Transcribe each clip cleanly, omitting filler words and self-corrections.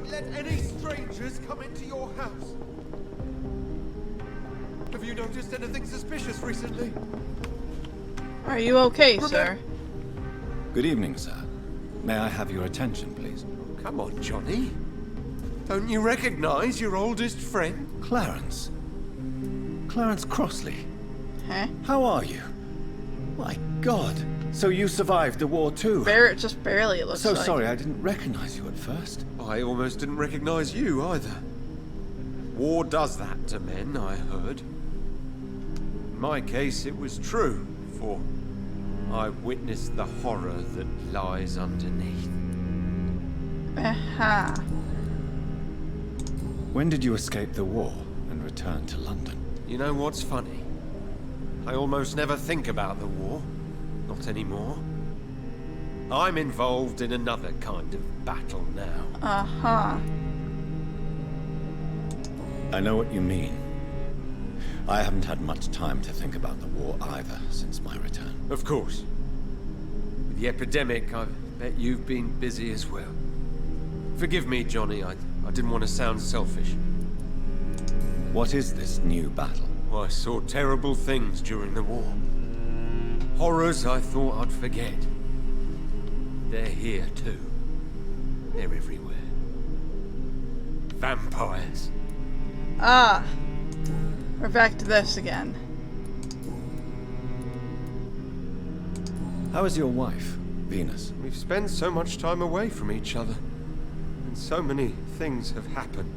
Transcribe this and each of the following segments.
let any strangers come into your house. Have you noticed anything suspicious recently? Are you okay, sir? Good evening, sir. May I have your attention, please? Come on, Johnny. Don't you recognize your oldest friend? Clarence. Clarence Crossley. Huh? How are you? My God. So you survived the war too? Just barely, it looks So like. sorry, I didn't recognize you at first. I almost didn't recognize you either. War does that to men, I heard. In my case, it was true, for I witnessed the horror that lies underneath. Aha. When did you escape the war and return to London? You know what's funny? I almost never think about the war. Not anymore. I'm involved in another kind of battle now. Uh-huh. I know what you mean. I haven't had much time to think about the war either since my return. Of course. With the epidemic, I bet you've been busy as well. Forgive me, Johnny, I didn't want to sound selfish. What is this new battle? I saw terrible things during the war. Horrors I thought I'd forget. They're here too. They're everywhere. Vampires. Ah. We're back to this again. How is your wife, Venus? We've spent so much time away from each other. And so many things have happened.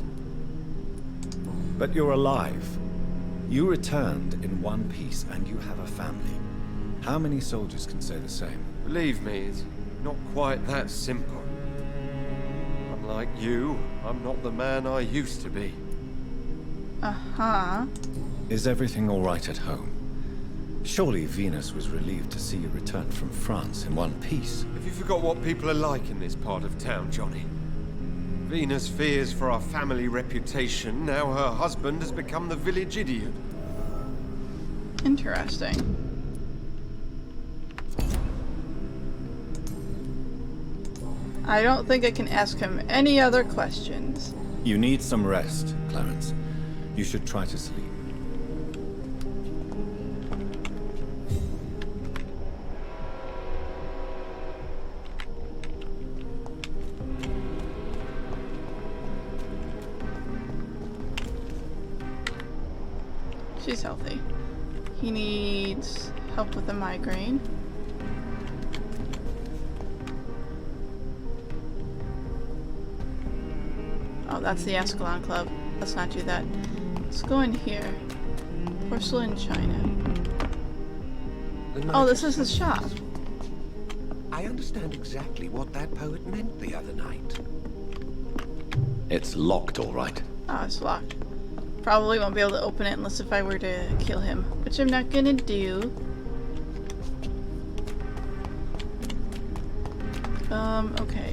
But you're alive. You returned in one piece and you have a family. How many soldiers can say the same? Believe me, it's not quite that simple. Unlike you, I'm not the man I used to be. Uh-huh. Is everything all right at home? Surely Venus was relieved to see you return from France in one piece. Have you forgot what people are like in this part of town, Johnny? Venus fears for our family reputation. Now her husband has become the village idiot. Interesting. I don't think I can ask him any other questions. You need some rest, Clarence. You should try to sleep. She's healthy. He needs help with a migraine. Oh, that's the Ascalon Club. Let's not do that. Let's go in here. Porcelain china. Oh, this is his shop. I understand exactly what that poet meant the other night. It's locked, all right. Oh, it's locked. Probably won't be able to open it unless if I were to kill him, which I'm not gonna do. Okay.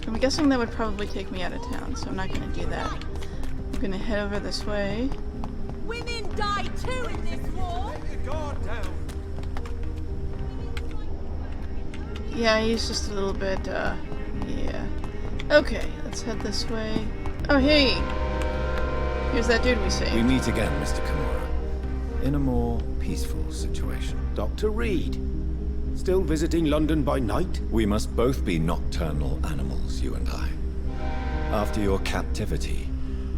I'm guessing that would probably take me out of town, so I'm not gonna do that. I'm gonna head over this way. Women die too in this war. Let your guard down. Yeah, he's just a little bit, yeah. Okay, let's head this way. Oh, hey! Here's that dude we We saved. meet again, Mr. Kimura. In a more peaceful situation. Dr. Reed, still visiting London by night? We must both be nocturnal animals, you and I. After your captivity,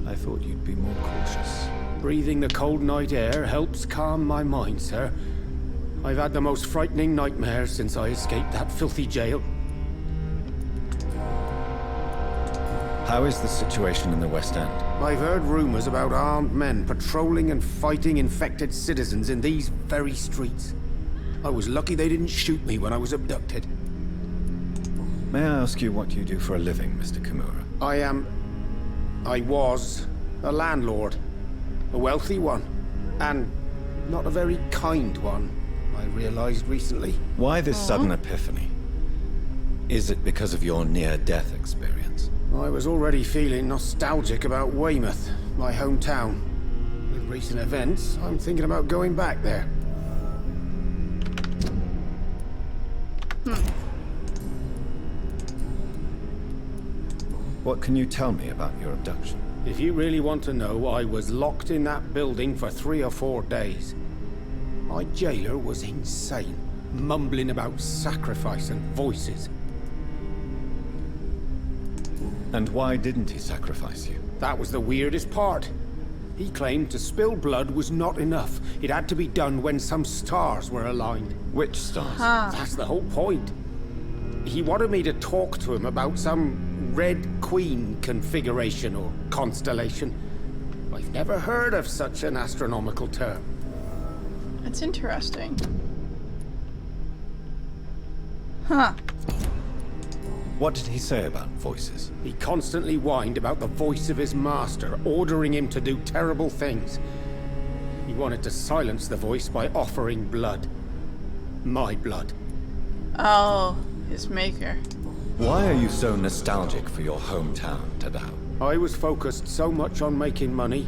I thought you'd be more cautious. Breathing the cold night air helps calm my mind, sir. I've had the most frightening nightmares since I escaped that filthy jail. How is the situation in the West End? I've heard rumors about armed men patrolling and fighting infected citizens in these very streets. I was lucky they didn't shoot me when I was abducted. May I ask you what you do for a living, Mr. Kimura? I was a landlord. A wealthy one. And not a very kind one, I realized recently. Why this sudden epiphany? Is it because of your near-death experience? I was already feeling nostalgic about Weymouth, my hometown. With recent events, I'm thinking about going back there. What can you tell me about your abduction? If you really want to know, I was locked in that building for 3 or 4 days. My jailer was insane, mumbling about sacrifice and voices. And why didn't he sacrifice you? That was the weirdest part. He claimed to spill blood was not enough. It had to be done when some stars were aligned. Which stars? That's the whole point. He wanted me to talk to him about some Red Queen configuration or constellation. I've never heard of such an astronomical term. That's interesting. Huh. What did he say about voices? He constantly whined about the voice of his master, ordering him to do terrible things. He wanted to silence the voice by offering blood. My blood. Oh, his maker. Why are you so nostalgic for your hometown, Tadao? I was focused so much on making money,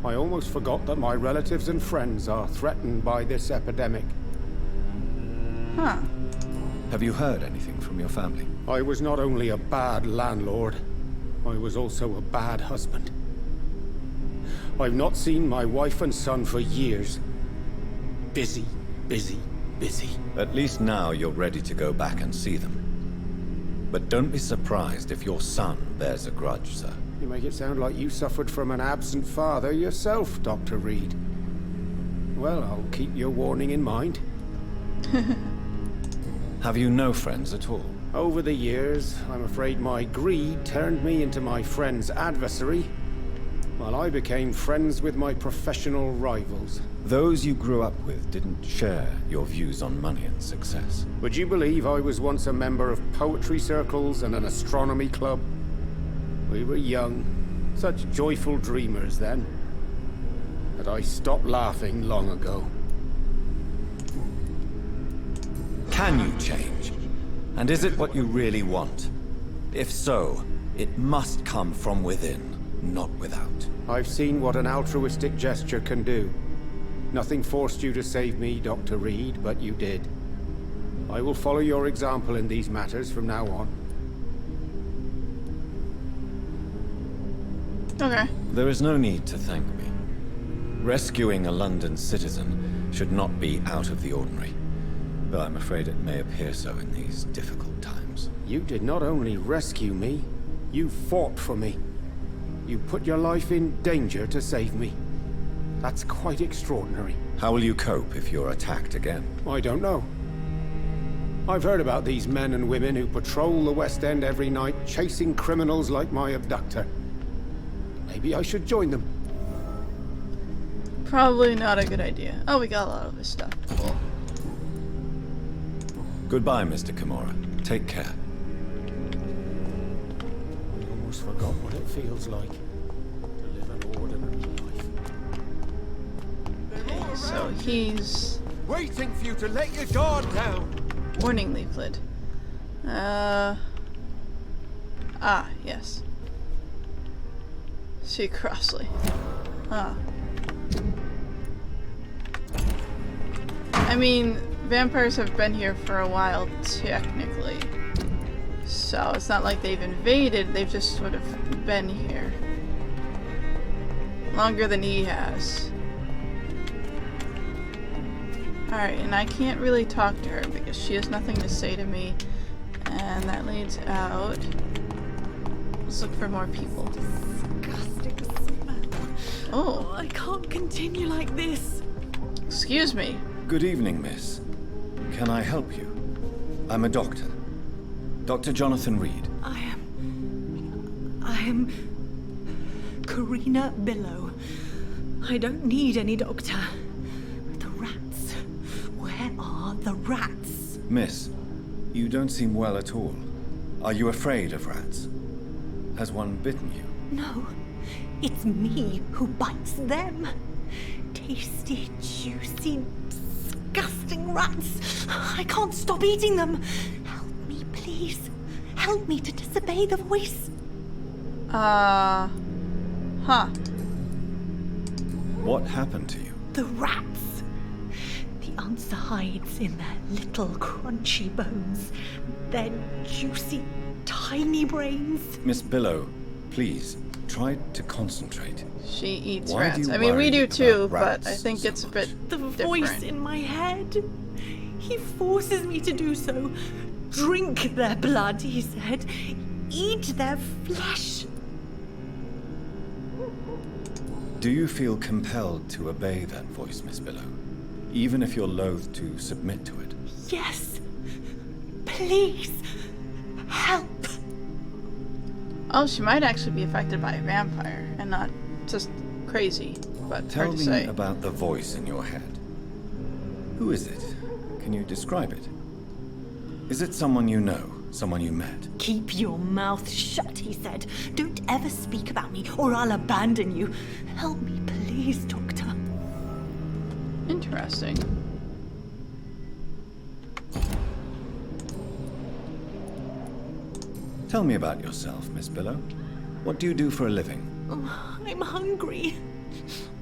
I almost forgot that my relatives and friends are threatened by this epidemic. Huh. Have you heard anything from your family? I was not only a bad landlord, I was also a bad husband. I've not seen my wife and son for years. Busy, busy, busy. At least now you're ready to go back and see them. But don't be surprised if your son bears a grudge, sir. You make it sound like you suffered from an absent father yourself, Dr. Reed. Well, I'll keep your warning in mind. Have you no friends at all? Over the years, I'm afraid my greed turned me into my friend's adversary, while I became friends with my professional rivals. Those you grew up with didn't share your views on money and success. Would you believe I was once a member of poetry circles and an astronomy club? We were young, such joyful dreamers then. But I stopped laughing long ago. Can you change? And is it what you really want? If so, it must come from within, not without. I've seen what an altruistic gesture can do. Nothing forced you to save me, Dr. Reed, but you did. I will follow your example in these matters from now on. Okay. There is no need to thank me. Rescuing a London citizen should not be out of the ordinary. But I'm afraid it may appear so in these difficult times. You did not only rescue me, you fought for me. You put your life in danger to save me. That's quite extraordinary. How will you cope if you're attacked again? I don't know. I've heard about these men and women who patrol the West End every night, chasing criminals like my abductor. Maybe I should join them. Probably not a good idea. Oh, we got a lot of his stuff. Cool. Goodbye, Mr. Kimura. Take care. I almost forgot what it feels like to live an ordinary life. Okay, so he's... Waiting for you to let your guard down. Warning leaflet. Yes. See Crossley. I mean, vampires have been here for a while, technically. So it's not like they've invaded, they've just sort of been here. Longer than he has. Alright, and I can't really talk to her because she has nothing to say to me. And that leads out. Let's look for more people. Disgusting smell. Oh, I can't continue like this. excuse me. Good evening, miss. Can I help you? I'm a doctor. Dr. Jonathan Reed. I am Karina Billow. I don't need any doctor. The rats. Where are the rats? Miss, you don't seem well at all. Are you afraid of rats? Has one bitten you? No, it's me who bites them. Tasty, juicy, disgusting rats. I can't stop eating them. Help me, please. Help me to disobey the voice. What happened to you? The rats. The Danse hides in their little crunchy bones, their juicy, tiny brains. Miss Billow, please, try to concentrate. She eats Why do rats. you I mean, we worry do about too, but rats I think so it's a bit The different. voice in my head. He forces me to do so. Drink their blood, he said. Eat their flesh. Do you feel compelled to obey that voice, Miss Billow? Even if you're loath to submit to it? Yes. Please. Help. Oh, she might actually be affected by a vampire and not just crazy, but Tell hard to me say. about the voice in your head. Who is it? Can you describe it? Is it someone you know? Someone you met? Keep your mouth shut, he said. Don't ever speak about me, or I'll abandon you. Help me, please, Doctor. Interesting. Tell me about yourself, Miss Billow. What do you do for a living? Oh, I'm hungry.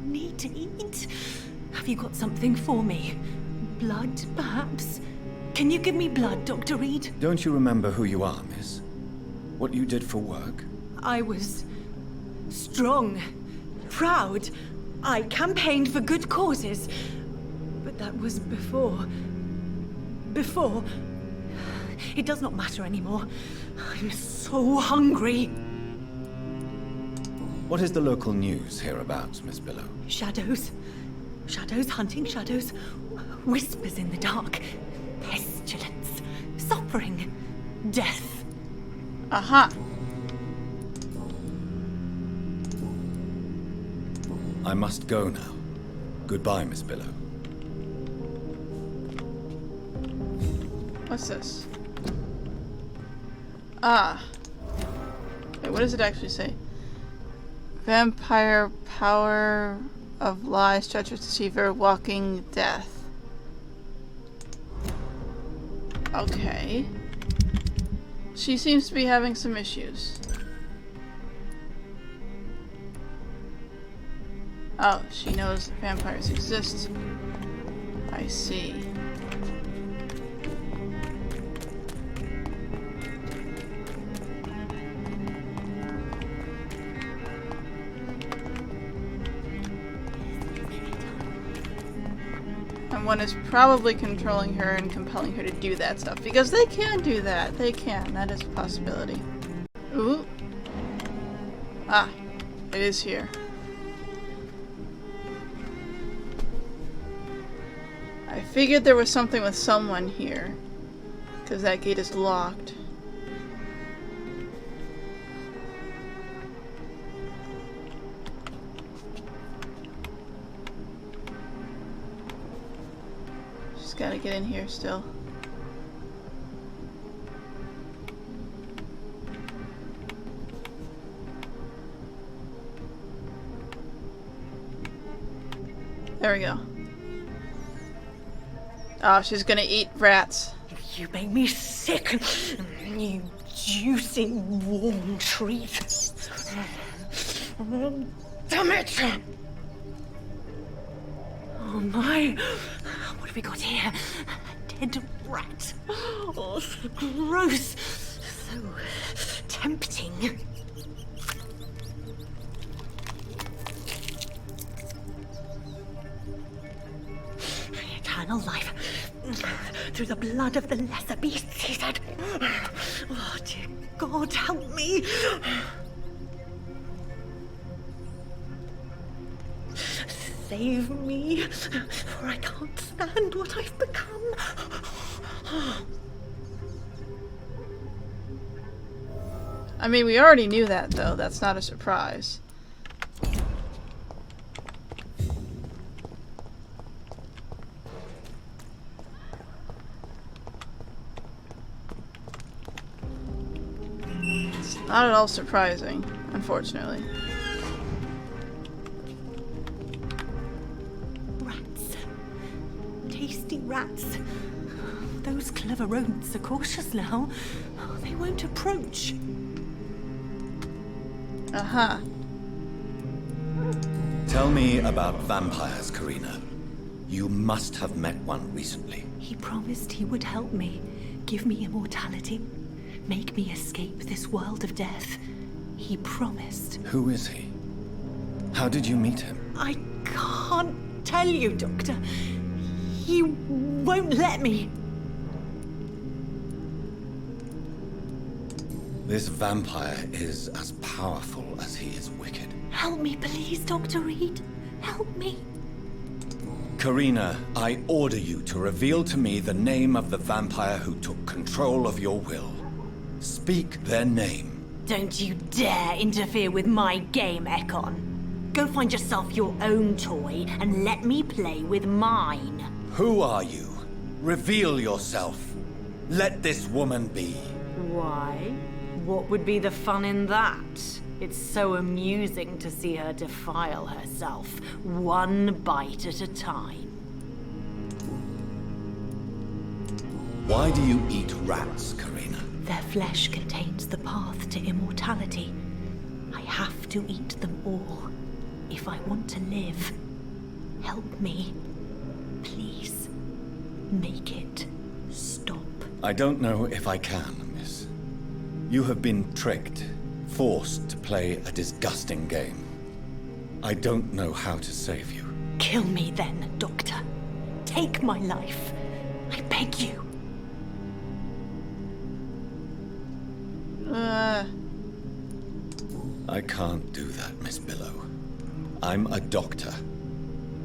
Need to eat. Have you got something for me? Blood, perhaps? Can you give me blood, Dr. Reed? Don't you remember who you are, miss? What you did for work? I was strong, proud. I campaigned for good causes. But that was before. Before. It does not matter anymore. I'm so hungry. What is the local news hereabouts, Miss Billow? Shadows. Shadows hunting shadows. Whispers in the dark. Pestilence. Suffering. Death. Aha! I must go now. Goodbye, Miss Billow. What's this? Ah. Wait, what does it actually say? Vampire power of lies, treacherous deceiver, walking death. Okay. She seems to be having some issues. Oh, she knows vampires exist. I see. And one is probably controlling her and compelling her to do that stuff. Because they can do that. They can. That is a possibility. Ooh. Ah. It is here. I figured there was something with someone here. Because that gate is locked. Just gotta get in here still. There we go. Oh, she's gonna eat rats. You make me sick. You juicy, warm treat. Damn it! Oh my! What have we got here? A dead rat. Oh, so gross. So tempting. Eternal life. Through the blood of the lesser beasts, he said. Oh, dear God, help me. Save me, for I can't stand what I've become. I mean, we already knew that, though. That's not a surprise. It's not at all surprising, unfortunately. Rats. Tasty rats. Those clever rodents are cautious now. They won't approach. Uh-huh. Tell me about vampires, Karina. You must have met one recently. He promised he would help me, give me immortality, make me escape this world of death. He promised. Who is he? How did you meet him? I can't tell you, Doctor. He won't let me. This vampire is as powerful as he is wicked. Help me, please, Dr. Reed. Help me. Karina, I order you to reveal to me the name of the vampire who took control of your will. Speak their name. Don't you dare interfere with my game, Ekon. Go find yourself your own toy and let me play with mine. Who are you? Reveal yourself. Let this woman be. Why? What would be the fun in that? It's so amusing to see her defile herself, one bite at a time. Why do you eat rats, Karina? Their flesh contains the path to immortality. I have to eat them all if I want to live. Help me. Please. Make it stop. I don't know if I can, miss. You have been tricked, forced to play a disgusting game. I don't know how to save you. Kill me then, Doctor. Take my life. I beg you. I can't do that, Miss Billow. I'm a doctor.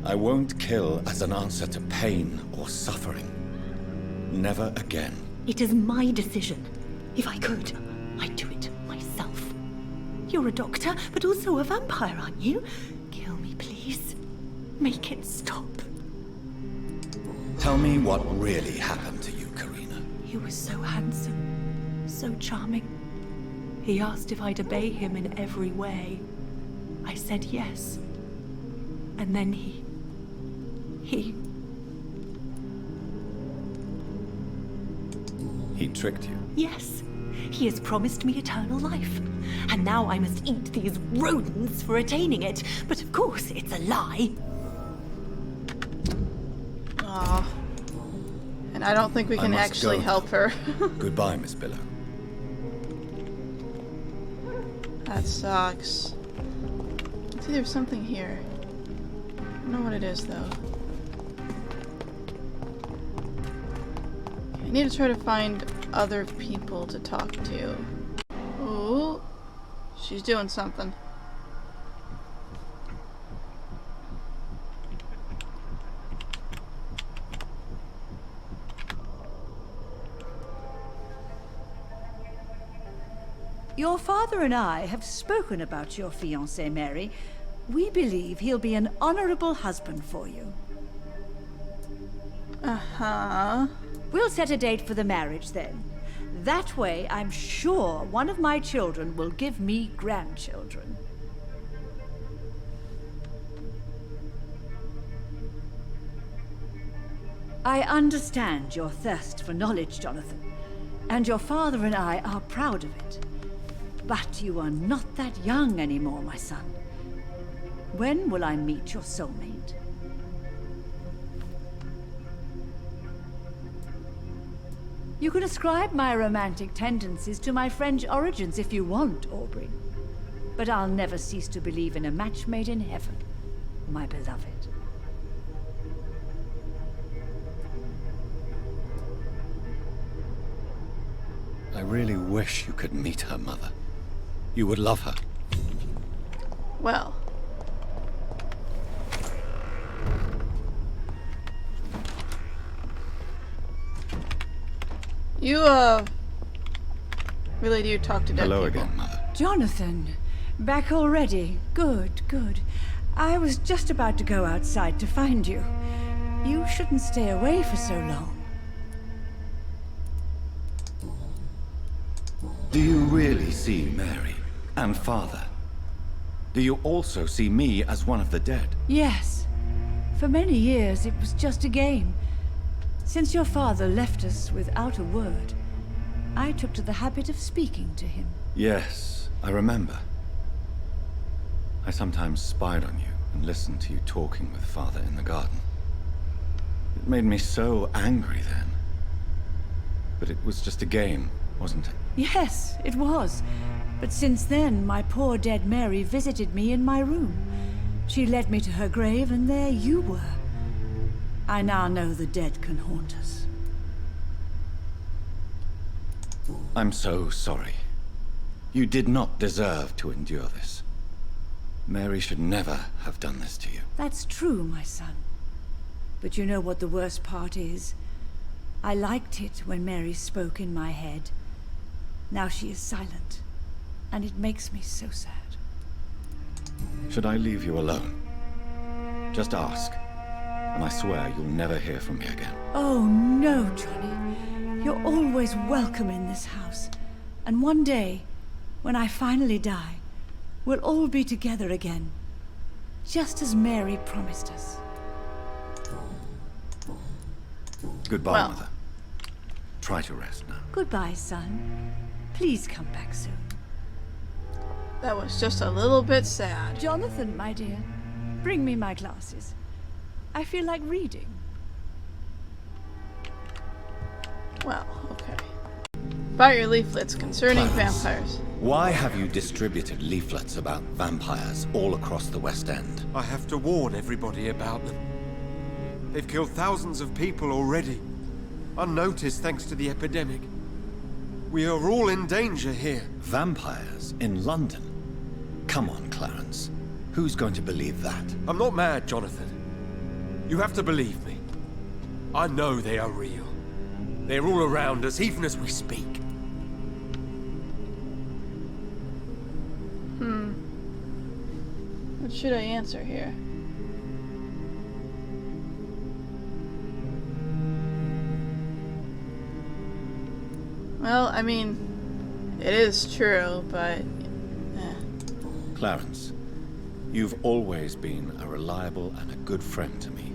I won't kill as an answer to pain or suffering. Never again. It is my decision. If I could, I'd do it myself. You're a doctor, but also a vampire, aren't you? Kill me, please. Make it stop. Tell me what really happened to you, Karina. He was so handsome, so charming. He asked if I'd obey him in every way. I said yes. And then he... He tricked you. Yes. He has promised me eternal life. And now I must eat these rodents for attaining it. But of course, it's a lie. Aw. And I don't think we can actually help her. Goodbye, Miss Billow. That sucks. Let's see, there's something here. I don't know what it is, though. I need to try to find other people to talk to. Ooh. She's doing something. Your father and I have spoken about your fiancé, Mary. We believe he'll be an honorable husband for you. Uh-huh. We'll set a date for the marriage then. That way, I'm sure one of my children will give me grandchildren. I understand your thirst for knowledge, Jonathan, and your father and I are proud of it. But you are not that young anymore, my son. When will I meet your soulmate? You can ascribe my romantic tendencies to my French origins if you want, Aubrey. But I'll never cease to believe in a match made in heaven, my beloved. I really wish you could meet her, Mother. You would love her. Well. You, really do talk to dead Hello people. again, Mother. Jonathan, back already. Good, good. I was just about to go outside to find you. You shouldn't stay away for so long. Do you really see Mary and Father? Do you also see me as one of the dead? Yes. For many years, it was just a game. Since your father left us without a word, I took to the habit of speaking to him. Yes, I remember. I sometimes spied on you and listened to you talking with Father in the garden. It made me so angry then. But it was just a game, wasn't it? Yes, it was. But since then, my poor dead Mary visited me in my room. She led me to her grave, and there you were. I now know the dead can haunt us. I'm so sorry. You did not deserve to endure this. Mary should never have done this to you. That's true, my son. But you know what the worst part is? I liked it when Mary spoke in my head. Now she is silent, and it makes me so sad. Should I leave you alone? Just ask, and I swear you'll never hear from me again. Oh, no, Johnny. You're always welcome in this house. And one day, when I finally die, we'll all be together again. Just as Mary promised us. Goodbye, Well. Mother. Try to rest now. Goodbye, son. Please come back soon. That was just a little bit sad. Jonathan, my dear, bring me my glasses. I feel like reading. Well, okay. About your leaflets concerning Clarence. vampires. Why have you distributed leaflets about vampires all across the West End? I have to warn everybody about them. They've killed thousands of people already, unnoticed thanks to the epidemic. We are all in danger here. Vampires in London? Come on, Clarence. Who's going to believe that? I'm not mad, Jonathan. You have to believe me. I know they are real. They're all around us, even as we speak. What should I answer here? Well, I mean, it is true, but... Clarence, you've always been a reliable and a good friend to me.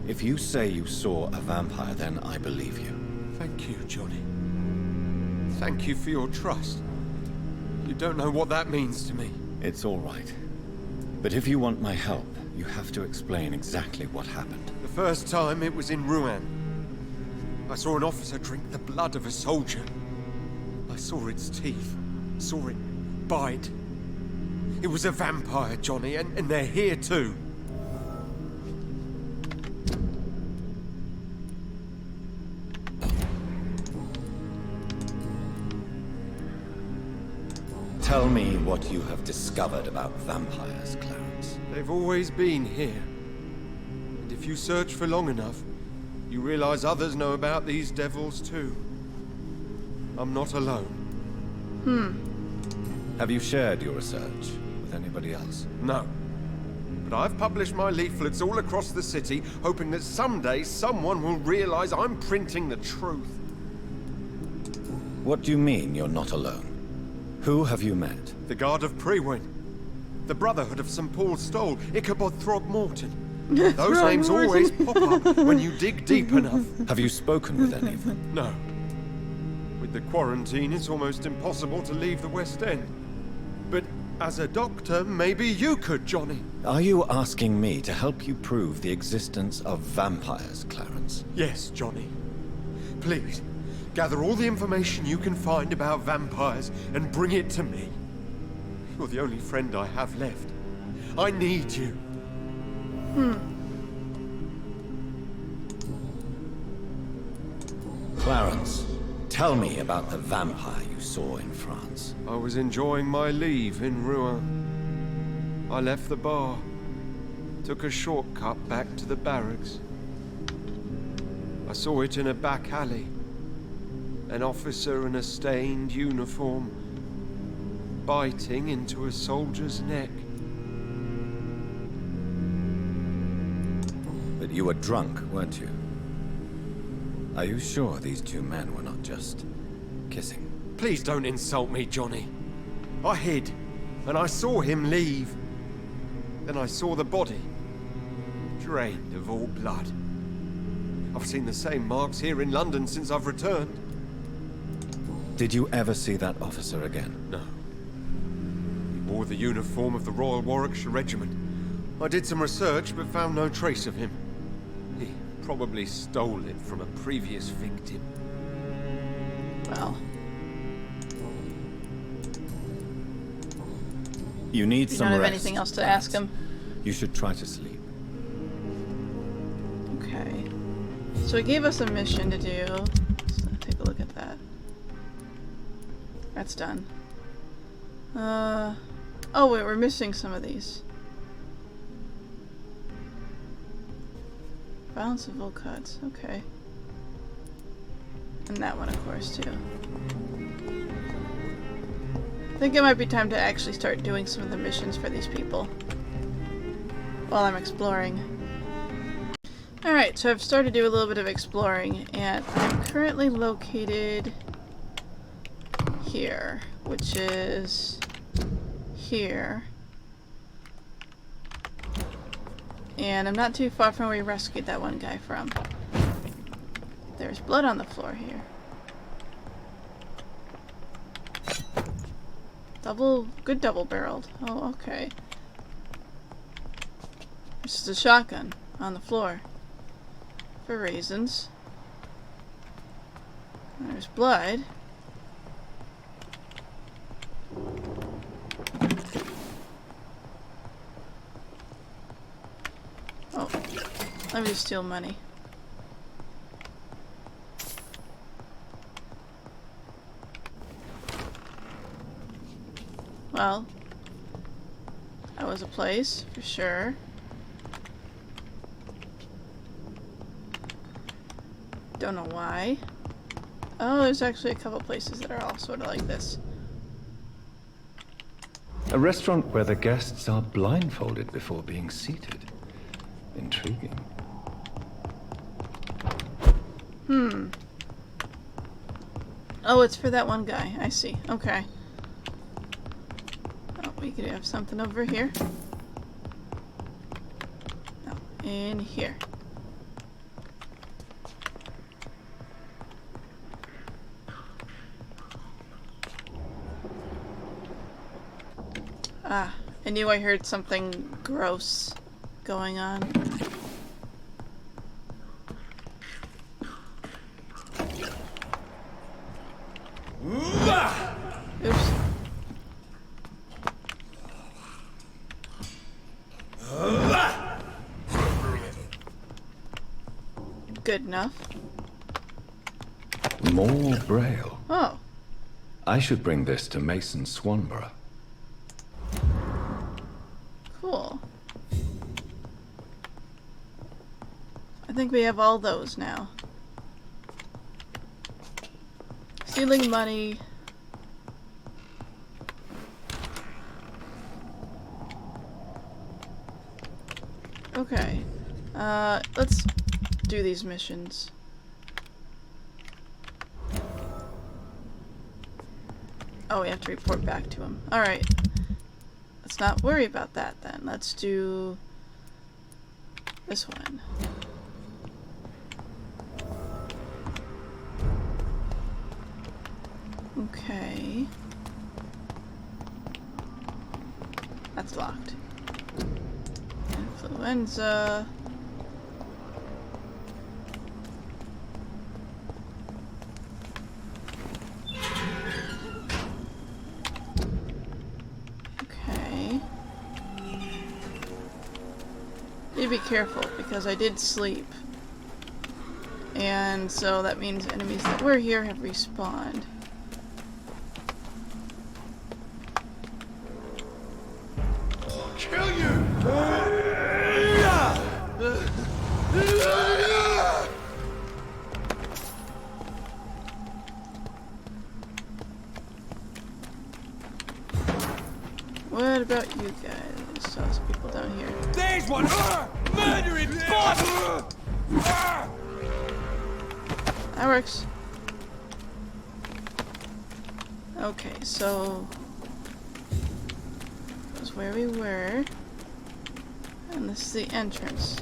If you say you saw a vampire, then I believe you. Thank you, Johnny. Thank you for your trust. You don't know what that means to me. It's all right. But if you want my help, you have to explain exactly what happened. The first time it was in Rouen. I saw an officer drink the blood of a soldier. I saw its teeth, saw it bite. It was a vampire, Johnny, and they're here too. Tell me what you have discovered about vampires, Clarence. They've always been here. And if you search for long enough, you realize others know about these devils too. I'm not alone. Have you shared your research with anybody else? No. But I've published my leaflets all across the city, hoping that someday someone will realize I'm printing the truth. What do you mean you're not alone? Who have you met? The Guard of Prewin, the Brotherhood of St. Paul's Stole, Ichabod Throgmorton. Those names always pop up when you dig deep enough. Have you spoken with any of them? No. With the quarantine, it's almost impossible to leave the West End. But as a doctor, maybe you could, Johnny. Are you asking me to help you prove the existence of vampires, Clarence? Yes, Johnny. Please, gather all the information you can find about vampires and bring it to me. You're the only friend I have left. I need you. Clarence, tell me about the vampire you saw in France. I was enjoying my leave in Rouen. I left the bar, took a shortcut back to the barracks. I saw it in a back alley. An officer in a stained uniform, biting into a soldier's neck. But you were drunk, weren't you? Are you sure these two men were not just kissing? Please don't insult me, Johnny. I hid, and I saw him leave. Then I saw the body, drained of all blood. I've seen the same marks here in London since I've returned. Did you ever see that officer again? No. He wore the uniform of the Royal Warwickshire Regiment. I did some research, but found no trace of him. He probably stole it from a previous victim. Well, You need you some don't have rest, anything else to Vance. ask him. You should try to sleep. Okay. So he gave us a mission to do. Let's take a look at that. That's done. Oh wait, we're missing some of these. Balance of all cuts. Okay. And that one, of course, too. I think it might be time to actually start doing some of the missions for these people while I'm exploring. Alright, so I've started to do a little bit of exploring, and I'm currently located here, which is here. And I'm not too far from where we rescued that one guy from. There's blood on the floor here. Good double-barreled. Oh, okay. This is a shotgun on the floor. For reasons. There's blood. Oh, let me just steal money. Well, that was a place, for sure. Don't know why. Oh, there's actually a couple places that are all sort of like this. A restaurant where the guests are blindfolded before being seated. Intriguing. Oh, it's for that one guy. I see. Okay. Oh, we could have something over here. No, in here. Ah, I knew I heard something gross going on. Oops. Good enough. More Braille. Oh. I should bring this to Mason Swanborough. Cool. I think we have all those now. Stealing money. Okay. Let's do these missions. Oh, we have to report back to him. Alright. Let's not worry about that then. Let's do this one. Okay. That's locked. Influenza. Okay. Need to be careful because I did sleep. And so that means enemies that were here have respawned. Kill you! What about you guys? I saw some people down here. There's one! Murdering boss! That works. Okay, so that was where we were. And this is the entrance.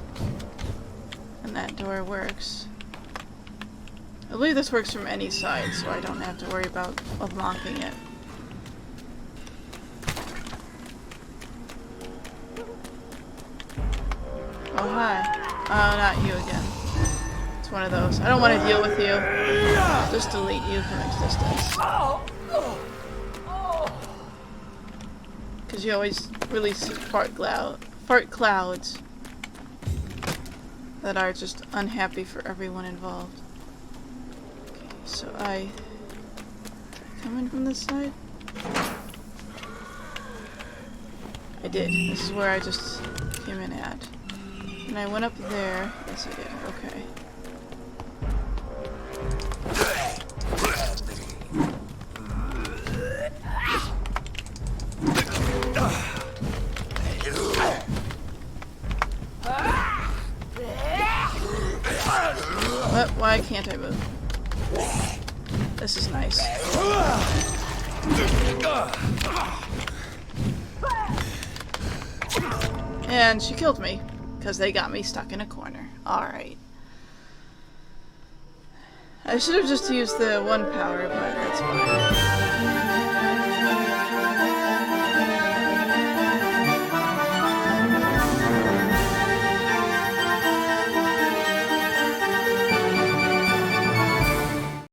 And that door works. I believe this works from any side, so I don't have to worry about unlocking it. Oh, hi. Oh, not you again. It's one of those. I don't want to deal with you. Just delete you from existence. Because you always release fart clouds that are just unhappy for everyone involved. Okay, so I come in from this side? I did. This is where I just came in at. And I went up there. Yes, I did. Okay. What? Why can't I move? This is nice. And she killed me, because they got me stuck in a corner. Alright. I should have just used the one power, but that's fine.